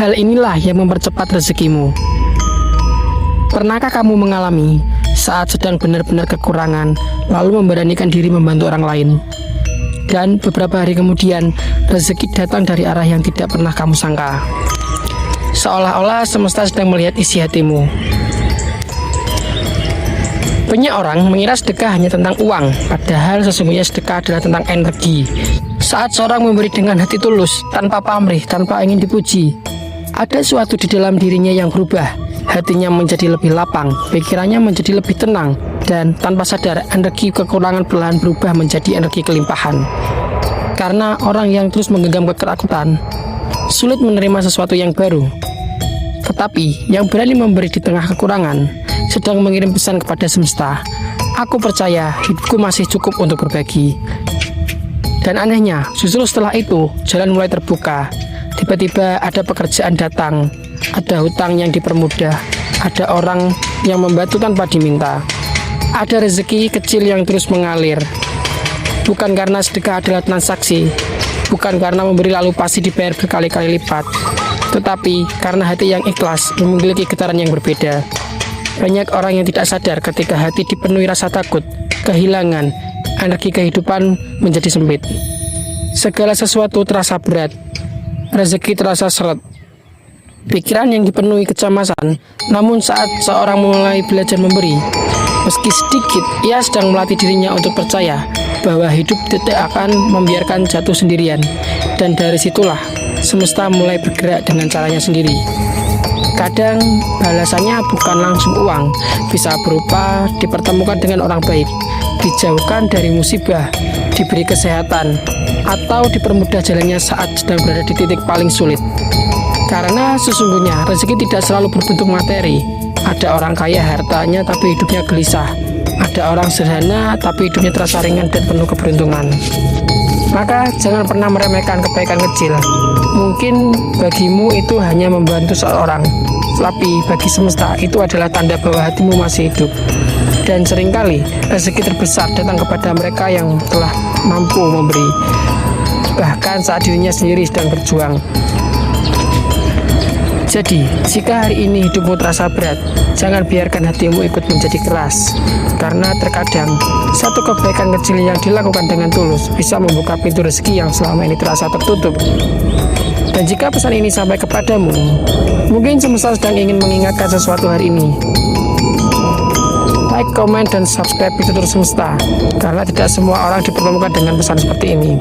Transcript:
Hal inilah yang mempercepat rezekimu. Pernahkah kamu mengalami saat sedang benar-benar kekurangan, lalu memberanikan diri membantu orang lain? Dan beberapa hari kemudian, rezeki datang dari arah yang tidak pernah kamu sangka. Seolah-olah semesta sedang melihat isi hatimu. Banyak orang mengira sedekah hanya tentang uang, padahal sesungguhnya sedekah adalah tentang energi. Saat seorang memberi dengan hati tulus, tanpa pamrih, tanpa ingin dipuji, ada sesuatu di dalam dirinya yang berubah. Hatinya menjadi lebih lapang, pikirannya menjadi lebih tenang, dan tanpa sadar energi kekurangan perlahan berubah menjadi energi kelimpahan. Karena orang yang terus menggenggam ketakutan sulit menerima sesuatu yang baru. Tetapi yang berani memberi di tengah kekurangan sedang mengirim pesan kepada semesta, aku percaya hidupku masih cukup untuk berbagi. Dan anehnya, justru setelah itu jalan mulai terbuka. Tiba-tiba ada pekerjaan datang, ada hutang yang dipermudah, ada orang yang membantu tanpa diminta, ada rezeki kecil yang terus mengalir. Bukan karena sedekah adalah transaksi, bukan karena memberi lalu pasti dibayar berkali-kali lipat, tetapi karena hati yang ikhlas memiliki getaran yang berbeda. Banyak orang yang tidak sadar ketika hati dipenuhi rasa takut, kehilangan, energi kehidupan menjadi sempit. Segala sesuatu terasa berat, rezeki terasa seret, pikiran yang dipenuhi kecemasan. Namun saat seorang mulai belajar memberi, meski sedikit, ia sedang melatih dirinya untuk percaya bahwa hidup tidak akan membiarkan jatuh sendirian. Dan dari situlah semesta mulai bergerak dengan caranya sendiri. Kadang balasannya bukan langsung uang, bisa berupa dipertemukan dengan orang baik, dijauhkan dari musibah, diberi kesehatan, atau dipermudah jalannya saat sedang berada di titik paling sulit. Karena sesungguhnya rezeki tidak selalu berbentuk materi. Ada orang kaya hartanya tapi hidupnya gelisah, ada orang sederhana tapi hidupnya terasa ringan dan penuh keberuntungan. Maka jangan pernah meremehkan kebaikan kecil. Mungkin bagimu itu hanya membantu seorang, tapi bagi semesta itu adalah tanda bahwa hatimu masih hidup. Dan seringkali rezeki terbesar datang kepada mereka yang telah mampu memberi, bahkan saat dirinya sendiri sedang berjuang. Jadi, jika hari ini hidupmu terasa berat, jangan biarkan hatimu ikut menjadi keras. Karena terkadang, satu kebaikan kecil yang dilakukan dengan tulus bisa membuka pintu rezeki yang selama ini terasa tertutup. Dan jika pesan ini sampai kepadamu, mungkin semesta sedang ingin mengingatkan sesuatu hari ini. Like, comment, dan subscribe Pitutur Semesta, karena tidak semua orang dipertemukan dengan pesan seperti ini.